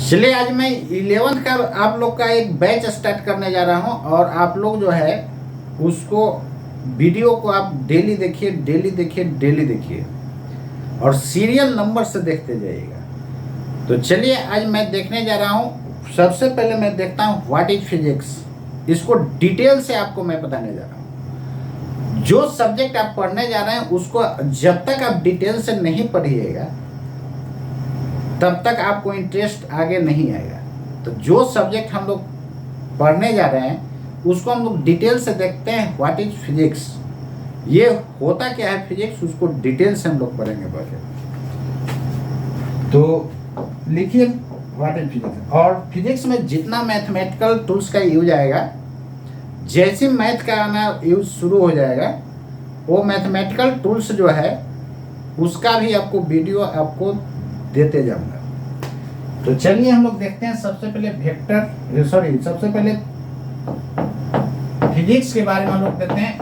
चलिए आज मैं 11th का आप लोग का एक बैच स्टार्ट करने जा रहा हूं और आप लोग जो है उसको वीडियो को आप डेली देखिए डेली देखिए और सीरियल नंबर से देखते जाइएगा। तो चलिए आज मैं देखने जा रहा हूं। सबसे पहले मैं देखता हूं व्हाट इज फिजिक्स। इसको डिटेल से आपको मैं बताने जा रहा हूं। जो सब्जेक्ट आप पढ़ने जा रहे हैं उसको जब तक आप डिटेल से नहीं पढ़िएगा तब तक आपको इंटरेस्ट आगे नहीं आएगा। तो जो सब्जेक्ट हम लोग पढ़ने जा रहे हैं उसको हम लोग डिटेल से देखते हैं। व्हाट इज फिजिक्स, ये होता क्या है फिजिक्स, उसको डिटेल से हम लोग पढ़ेंगे पहले। तो लिखिए व्हाट इज फिजिक्स। और फिजिक्स में जितना मैथमेटिकल टूल्स का यूज आएगा, जैसे मैथ का आना यूज शुरू हो जाएगा वो मैथमेटिकल टूल्स जो है उसका भी आपको वीडियो आपको देते जाऊंगा। तो चलिए हम लोग देखते हैं। सबसे पहले सबसे पहले फिजिक्स के बारे में हम लोग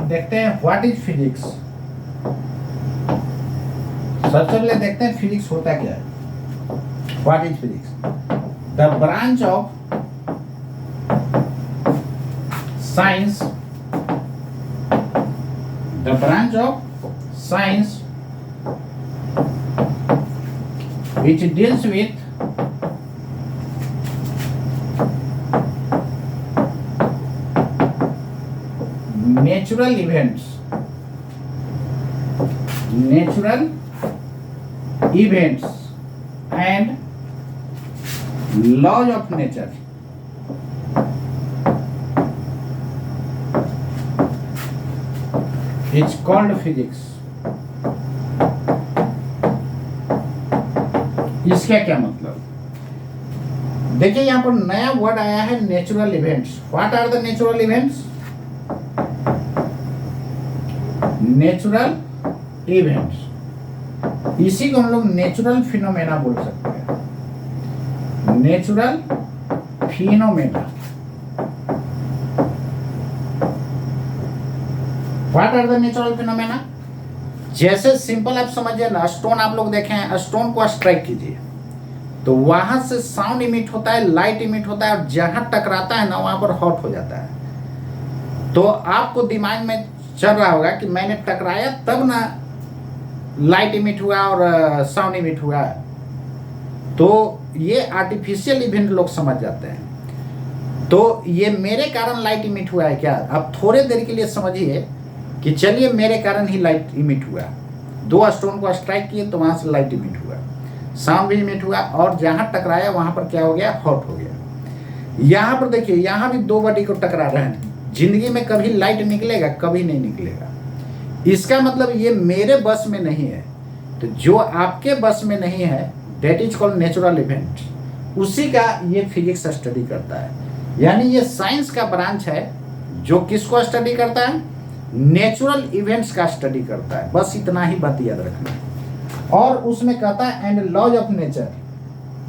देखते हैं व्हाट इज फिजिक्स। सबसे पहले देखते हैं फिजिक्स होता क्या है। What is physics? The branch of science, which deals with natural events and laws of nature. It's called physics. इसका क्या मतलब? देखिए यहाँ पर नया वर्ड आया है natural events. What are the natural events? Natural events, इसी को हम लोग नेचुरल फिनोमेना बोल सकते हैं। Natural phenomena. What are the natural phenomena? जैसे सिंपल आप समझिए ना, स्टोन आप लोग देखे हैं, स्टोन को स्ट्राइक कीजिए तो वहां से साउंड इमिट होता है, लाइट इमिट होता है और जहां टकराता है ना वहां पर हॉट हो जाता है। तो आपको दिमाग में चल रहा होगा कि मैंने टकराया तब ना लाइट इमिट हुआ और साउंड इमिट हुआ। तो ये आर्टिफिशियल इवेंट लोग समझ जाते हैं। तो ये मेरे कारण लाइट इमिट हुआ है क्या? आप थोड़े देर के लिए समझिए कि चलिए मेरे कारण ही लाइट इमिट हुआ। दो स्टोन को स्ट्राइक किए तो वहां से लाइट इमिट हुआ, साउंड भी इमिट हुआ और जहां टकराया वहां पर क्या हो गया? हॉट हो गया। यहां पर देखिए, यहां भी दो बॉडी को टकरा रहे हैं। जिंदगी में कभी लाइट निकलेगा? कभी नहीं निकलेगा। इसका मतलब ये मेरे बस में नहीं है। तो जो आपके बस में नहीं है that is called natural event, उसी का ये फिजिक्स स्टडी करता है। यानी ये साइंस का ब्रांच है जो किसको स्टडी करता है? नेचुरल इवेंट्स का स्टडी करता है। बस इतना ही बात याद रखना है। और उसमें कहता है and laws of nature.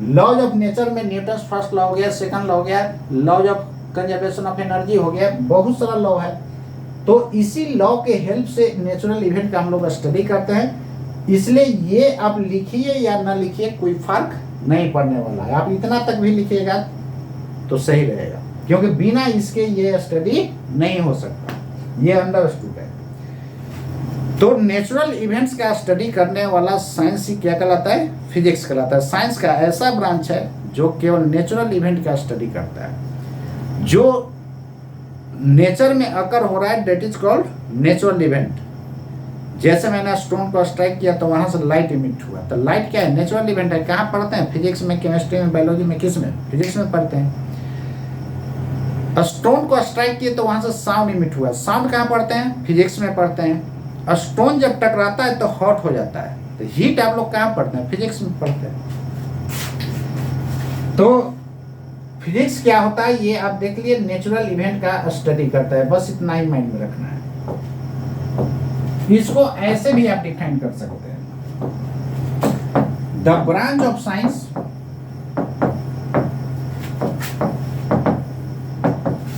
Laws of nature में न्यूटन फर्स्ट लॉ हो गया, सेकंड लॉ हो गया, laws of conservation of energy हो गया, बहुत सारा लॉ है। तो इसी लॉ के हेल्प से नेचुरल इवेंट का हम लोग स्टडी करते हैं। इसलिए ये आप लिखिए या ना लिखिए कोई फर्क नहीं पड़ने वाला है। आप इतना तक भी लिखिएगा तो सही रहेगा, क्योंकि बिना इसके ये स्टडी नहीं हो सकता। ये अंडरस्टूड है। तो नेचुरल इवेंट्स का स्टडी करने वाला साइंस ही क्या कहलाता है? फिजिक्स कहलाता है। साइंस का ऐसा ब्रांच है जो केवल नेचुरल इवेंट का स्टडी करता है। जो नेचर में अकर हो रहा है that is called natural event. जैसे मैंने स्टोन को स्ट्राइक किया तो वहां से लाइट इमिट हुआ। तो लाइट क्या है? नेचुरल इवेंट है। कहाँ पढ़ते हैं? फिजिक्स में, केमिस्ट्री में, बायोलॉजी में, किस में? फिजिक्स में पढ़ते हैं। स्टोन को स्ट्राइक किए तो वहां से साउंड इमिट हुआ। साउंड कहाँ पढ़ते हैं? फिजिक्स में पढ़ते हैं। स्टोन जब टकराता है तो हॉट हो जाता है। तो हीट आप लोग कहाँ पढ़ते हैं? फिजिक्स में पढ़ते हैं। तो फिजिक्स क्या होता है ये आप देख लिए, नेचुरल इवेंट का स्टडी करता है। बस इतना ही माइंड में रखना है। इसको ऐसे भी आप डिफाइन कर सकते हैं। The branch of science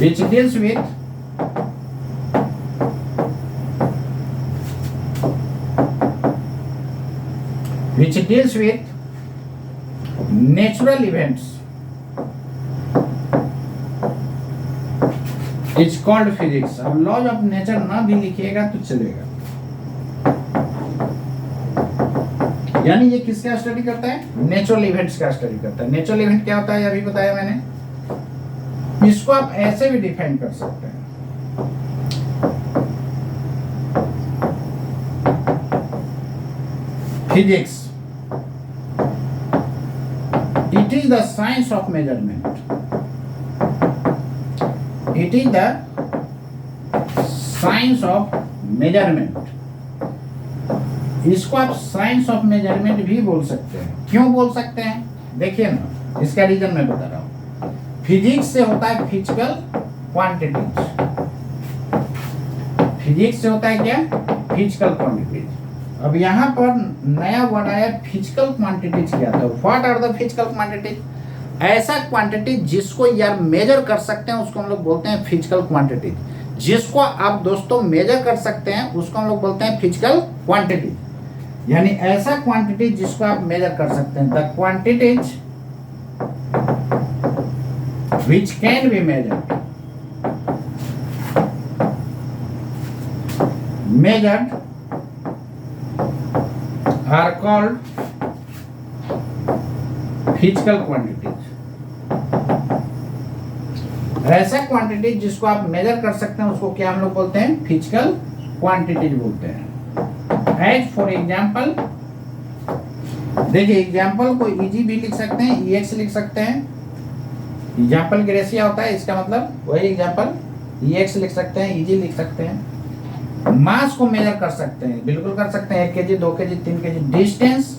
which deals with natural events is called physics. अब लॉज ऑफ नेचर ना भी लिखिएगा तो चलेगा। यानी ये किसका स्टडी करता है? नेचुरल इवेंट्स का स्टडी करता है। नेचुरल इवेंट क्या होता है अभी बताया मैंने। इसको आप ऐसे भी डिफाइन कर सकते हैं, physics it is the science of measurement. It is the science of measurement. इसको आप साइंस ऑफ मेजरमेंट भी बोल सकते हैं। क्यों बोल सकते हैं? देखिए ना, इसका रीजन मैं बता रहा हूं। फिजिक्स से होता है फिजिकल क्वांटिटीज। फिजिक्स से होता है क्या? Physical quantities. अब यहाँ पर नया वर्ड आया फिजिकल क्वांटिटीज। क्या था? What are the physical quantities? ऐसा क्वांटिटी जिसको यार मेजर कर सकते हैं उसको हम लोग बोलते हैं फिजिकल क्वांटिटीज। जिसको आप दोस्तों मेजर कर सकते हैं उसको हम लोग बोलते हैं फिजिकल क्वांटिटी। यानी ऐसा क्वांटिटी जिसको आप मेजर कर सकते हैं। The quantities which can be measured are called physical quantities. ऐसा क्वांटिटी जिसको आप मेजर कर सकते हैं उसको क्या हम लोग बोलते हैं? फिजिकल क्वांटिटीज बोलते हैं। एज फॉर एग्जाम्पल, देखिए एग्जाम्पल को इजी भी लिख सकते हैं, EX लिख सकते हैं। एग्जाम्पल ग्रेसिया होता है, इसका मतलब वही एग्जाम्पल। EX लिख सकते हैं, इजी लिख सकते हैं। मास को मेजर कर सकते हैं, बिल्कुल कर सकते हैं। 1 kg 2 kg 3 kg। Distance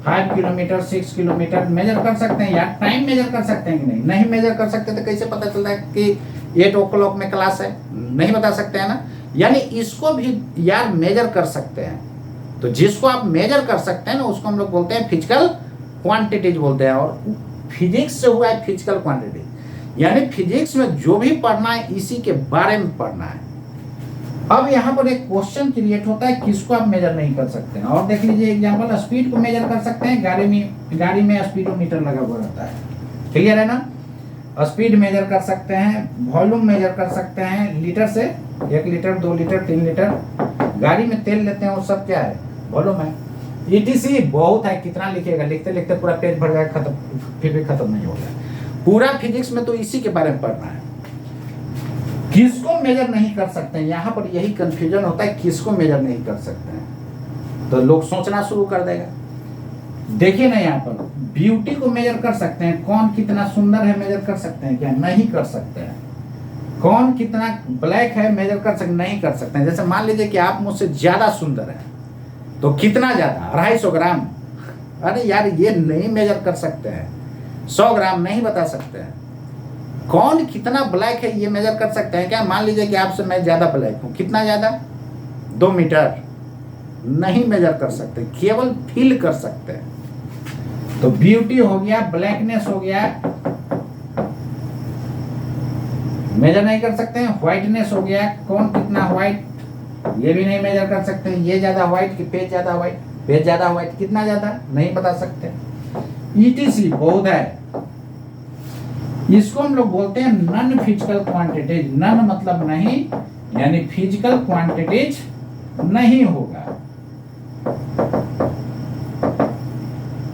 5 kilometre 6 kilometre measure कर सकते हैं। यार टाइम मेजर कर सकते हैं कि नहीं? नहीं मेजर कर सकते तो कैसे पता चलता है कि 8 o'clock में क्लास है? नहीं बता सकते हैं ना। यानी इसको भी यार मेजर कर सकते हैं। तो जिसको आप मेजर कर सकते हैं ना उसको हम लोग बोलते हैं फिजिकल क्वांटिटीज बोलते हैं। और फिजिक्स से हुआ है फिजिकल क्वांटिटी। यानी फिजिक्स में जो भी पढ़ना है इसी के बारे में पढ़ना है। अब यहाँ पर एक क्वेश्चन क्रिएट होता है, किसको आप मेजर नहीं कर सकते हैं। और देख लीजिए एग्जांपल, स्पीड को मेजर कर सकते हैं। गाड़ी में स्पीडोमीटर लगा हुआ रहता है, क्लियर है ना। स्पीड मेजर कर सकते हैं, वॉल्यूम मेजर कर सकते हैं लीटर से। 1 लीटर 2 लीटर 3 लीटर गाड़ी में तेल लेते हैं वो सब क्या है? वॉल्यूम है। ETC बहुत है, कितना लिखिएगा? लिखते लिखते पूरा पेज भर जाएगा, खत्म, फिर भी खत्म नहीं होगा। पूरा फिजिक्स में तो इसी के बारे में पढ़ना है। किसको मेजर नहीं कर सकते हैं? यहाँ पर यही कंफ्यूजन होता है, किसको मेजर नहीं कर सकते हैं। तो लोग सोचना शुरू कर देगा। देखिए ना, यहाँ पर ब्यूटी को मेजर कर सकते हैं। कौन कितना सुंदर है मेजर कर सकते हैं क्या? नहीं कर सकते हैं। कौन कितना ब्लैक है मेजर कर सकते? नहीं कर सकते हैं। जैसे मान लीजिए कि आप मुझसे ज्यादा सुंदर हैं, तो कितना ज्यादा? 250 ग्राम। अरे यार ये नहीं मेजर कर सकते हैं। 100 ग्राम नहीं बता सकते हैं। कौन कितना ब्लैक है ये मेजर कर सकते हैं क्या? मान लीजिए कि आपसे मैं ज्यादा ब्लैक हूं, कितना ज्यादा? 2 मीटर। नहीं मेजर कर सकते, केवल फील कर सकते हैं। तो ब्यूटी हो गया, ब्लैकनेस हो गया, मेजर नहीं कर सकते हैं। व्हाइटनेस हो गया, कौन कितना व्हाइट, ये भी नहीं मेजर कर सकते हैं। ये ज्यादा व्हाइट कि पेज ज्यादा व्हाइट? पेज ज्यादा व्हाइट, कितना ज्यादा? नहीं बता सकते। ETC बहुत है। इसको हम लोग बोलते हैं नॉन फिजिकल क्वांटिटीज। नॉन मतलब नहीं, यानी फिजिकल क्वांटिटीज नहीं होगा।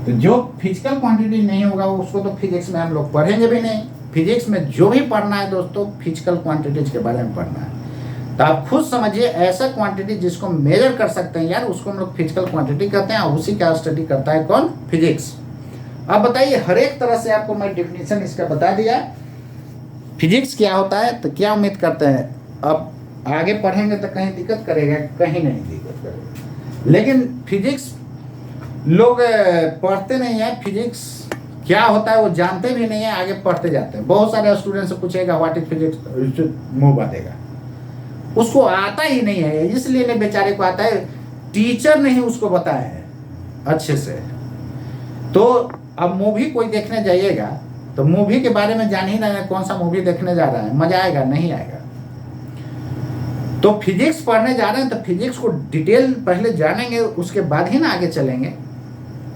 तो जो फिजिकल क्वांटिटी नहीं होगा उसको तो फिजिक्स में हम लोग पढ़ेंगे भी नहीं। फिजिक्स में जो भी पढ़ना है दोस्तों, फिजिकल क्वांटिटीज के बारे में पढ़ना है। तो आप खुद समझिए, ऐसा क्वांटिटी जिसको मेजर कर सकते हैं यार उसको हम लोग फिजिकल क्वांटिटी कहते हैं। उसी का स्टडी करता है कौन? फिजिक्स। अब बताइए, हर एक तरह से आपको मैं डेफिनेशन इसका बता दिया फिजिक्स क्या होता है। तो क्या उम्मीद करते हैं अब आगे पढ़ेंगे तो कहीं दिक्कत करेगा? कहीं नहीं दिक्कत करेगा। लेकिन फिजिक्स लोग पढ़ते नहीं है। फिजिक्स क्या होता है वो जानते भी नहीं है, आगे पढ़ते जाते हैं। बहुत सारे स्टूडेंट से पूछेगा व्हाट इज फिजिक्स, मुंह बांधेगा, उसको आता ही नहीं है। इसलिए नहीं बेचारे को आता है, टीचर नहीं उसको बताया है अच्छे से। तो अब मूवी कोई देखने जाइएगा तो मूवी के बारे में जान ही नहीं है, कौन सा मूवी देखने जा रहा है, मजा आएगा? नहीं आएगा। तो फिजिक्स पढ़ने जा रहे हैं तो फिजिक्स को डिटेल पहले जानेंगे, उसके बाद ही ना आगे चलेंगे।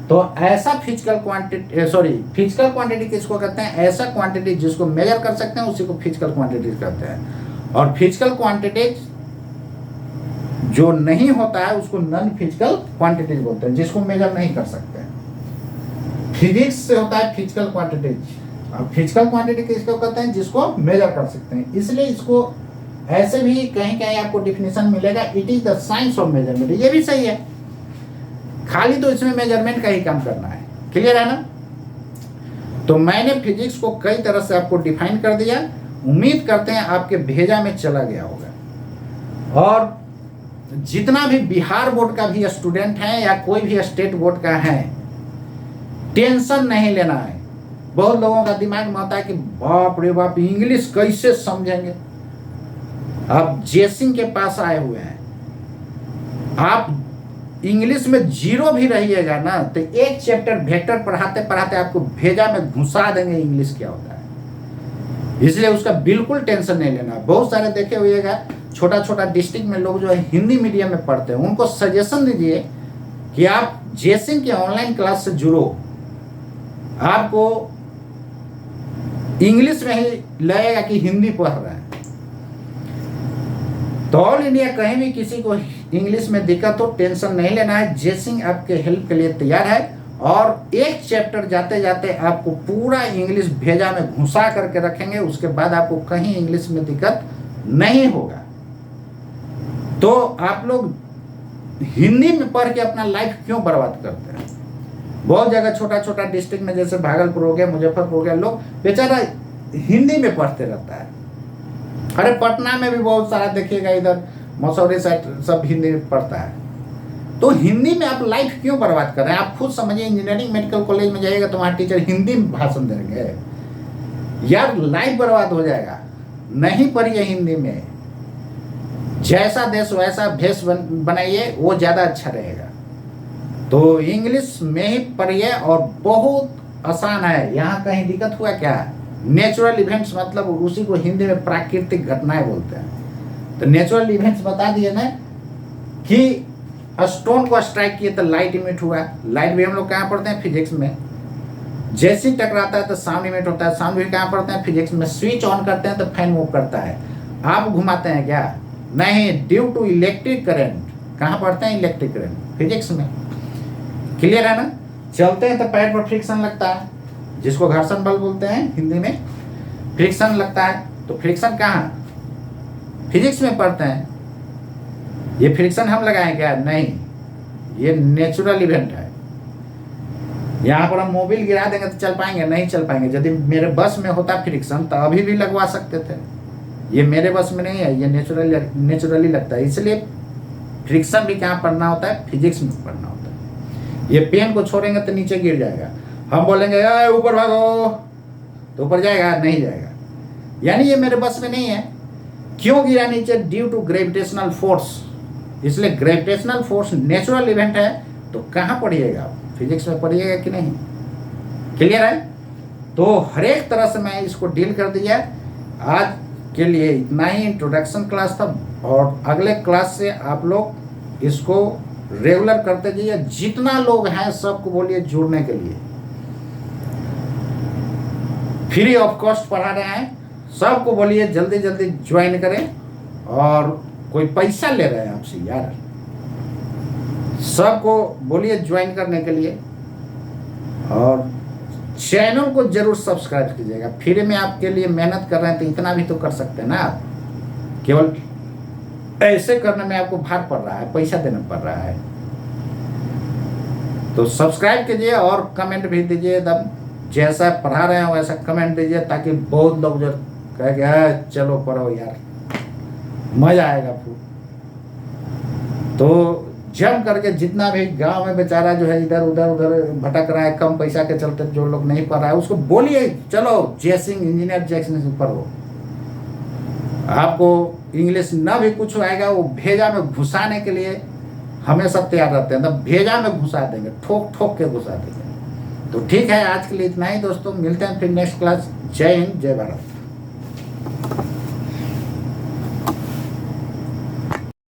तो ऐसा फिजिकल क्वांटिटी किसको कहते हैं? ऐसा क्वांटिटी जिसको मेजर कर सकते हैं उसी को फिजिकल क्वांटिटी कहते हैं। और फिजिकल क्वांटिटीज जो नहीं होता है उसको नॉन फिजिकल क्वांटिटीज बोलते हैं, जिसको मेजर नहीं कर सकते। फिजिक्स से होता है फिजिकल क्वांटिटीज, और फिजिकल क्वांटिटी किसको कहते हैं, जिसको मेजर कर सकते हैं। इसलिए इसको ऐसे भी कहीं कहीं आपको डिफिनेशन मिलेगा, it is the science of measurement. ये भी सही है, खाली तो इसमें मेजरमेंट का ही काम करना है। क्लियर है ना? तो मैंने फिजिक्स को कई तरह से आपको डिफाइन कर दिया। उम्मीद करते हैं आपके भेजा में चला गया होगा। और जितना भी बिहार बोर्ड का भी स्टूडेंट है या कोई भी स्टेट बोर्ड का है, टेंशन नहीं लेना है। बहुत लोगों का दिमाग में होता है कि बाप रे बाप इंग्लिश कैसे समझेंगे। आप जेसिंग के पास आए हुए हैं, आप इंग्लिश में जीरो भी रहिएगा ना तो एक चैप्टर वेक्टर पढ़ाते पढ़ाते आपको भेजा में घुसा देंगे इंग्लिश क्या होता है। इसलिए उसका बिल्कुल टेंशन नहीं लेना। बहुत सारे देखे हुएगा छोटा छोटा डिस्ट्रिक्ट में लोग जो है हिंदी मीडियम में पढ़ते हैं, उनको सजेशन दीजिए कि आप जेसिंग के ऑनलाइन क्लास से जुड़ो, आपको इंग्लिश में ही लगेगा कि हिंदी पढ़ रहे हैं। तो ऑल इंडिया कहीं भी किसी को इंग्लिश में दिक्कत हो, टेंशन नहीं लेना है। जेसिंग आपके हेल्प के लिए तैयार है। और एक चैप्टर जाते जाते आपको पूरा इंग्लिश भेजा में घुसा करके रखेंगे, उसके बाद आपको कहीं इंग्लिश में दिक्कत नहीं होगा। तो आप लोग हिंदी में पढ़ के अपना लाइफ क्यों बर्बाद करते हैं? बहुत जगह छोटा छोटा डिस्ट्रिक्ट में जैसे भागलपुर हो गया, मुजफ्फरपुर हो गया, लोग बेचारा हिंदी में पढ़ते रहता है। अरे पटना में भी बहुत सारा देखिएगा, इधर मसौरी साइड सब हिंदी में पढ़ता है। तो हिंदी में आप लाइफ क्यों बर्बाद कर रहे हैं? आप खुद समझिए, इंजीनियरिंग मेडिकल कॉलेज में जाइएगा तो वहाँ टीचर हिंदी में भाषण देंगे, यार लाइफ बर्बाद हो जाएगा। नहीं पढ़िए हिंदी में, जैसा देश वैसा भेष बनाइए, वो ज़्यादा अच्छा रहेगा। तो इंग्लिश में ही पढ़िए और बहुत आसान है। यहाँ कहीं दिक्कत हुआ क्या? नेचुरल इवेंट्स मतलब उसी को हिंदी में प्राकृतिक घटनाएं बोलते हैं। तो नेचुरल इवेंट्स बता दिए ना कि स्टोन को स्ट्राइक किए तो लाइट इमिट हुआ। लाइट भी हम लोग कहाँ पढ़ते हैं? फिजिक्स में। जैसे ही टकराता है तो साउंड इमिट होता है। साउंड भी कहाँ पढ़ते हैं? फिजिक्स में। स्विच ऑन करते हैं तो फैन मूव करता है। आप घुमाते हैं क्या? नहीं, ड्यू टू इलेक्ट्रिक करंट। कहाँ पढ़ते हैं? इलेक्ट्रिक करंट, फिजिक्स में। क्लियर है ना? चलते हैं तो पैर पर फ्रिक्शन लगता है, जिसको घर्षण बल बोलते हैं हिंदी में। फ्रिक्शन लगता है, तो फ्रिक्शन कहाँ? फिजिक्स में पढ़ते हैं। ये फ्रिक्शन हम लगाएं क्या? नहीं, ये नेचुरल इवेंट है। यहाँ पर हम मोबिल गिरा देंगे तो चल पाएंगे? नहीं चल पाएंगे। यदि मेरे बस में होता फ्रिक्शन तो अभी भी लगवा सकते थे। ये मेरे बस में नहीं है, ये नेचुरली लगता है। इसलिए फ्रिक्शन भी कहाँ पढ़ना होता है? फिजिक्स में पढ़ना होता है। ये पेन को छोड़ेंगे तो नीचे गिर जाएगा, हम बोलेंगे ऊपर भागो तो ऊपर जाएगा? नहीं जाएगा। यानी ये मेरे बस में नहीं है। क्यों गिरा नीचे? Due to gravitational force. इसलिए ग्रेविटेशनल फोर्स नेचुरल इवेंट है। तो कहाँ पढ़िएगा? फिजिक्स में पढ़िएगा कि नहीं? क्लियर है? तो हर एक तरह से मैं इसको डील कर दिया। आज के लिए इतना ही इंट्रोडक्शन क्लास था, और अगले क्लास से आप लोग इसको रेगुलर करते जाइए। जितना लोग हैं सबको बोलिए जुड़ने के लिए। फ्री ऑफ कॉस्ट पढ़ा रहे हैं, सबको बोलिए जल्दी जल्दी ज्वाइन करें। और कोई पैसा ले रहे हैं आपसे यार, सबको बोलिए ज्वाइन करने के लिए। और चैनल को जरूर सब्सक्राइब कीजिएगा। फ्री में आपके लिए मेहनत कर रहे हैं तो इतना भी तो कर सकते हैं ना आप। केवल ऐसे करने में आपको भार पड़ रहा है, पैसा देना पड़ रहा है। तो सब्सक्राइब कीजिए और कमेंट भी दीजिए। एकदम जैसा पढ़ा रहे हैं वैसा कमेंट दीजिए, ताकि बहुत लोग जो कहे चलो पढ़ो यार, मजा आएगा फिर। तो जम करके जितना भी गांव में बेचारा जो है इधर उधर भटक रहा है कम पैसा के चलते, जो लोग नहीं पढ़ रहा है उसको बोलिए चलो जेसिंग, इंजीनियर जेसिंग पढ़ो। आपको इंग्लिश ना भी कुछ आएगा, वो भेजा में घुसाने के लिए हमेशा तैयार रहते हैं। तो भेजा में घुसा देंगे, ठोक ठोक के घुसा देंगे। तो ठीक है, आज के लिए इतना ही दोस्तों। मिलते हैं फिर नेक्स्ट क्लास। जय हिंद, जय भारत।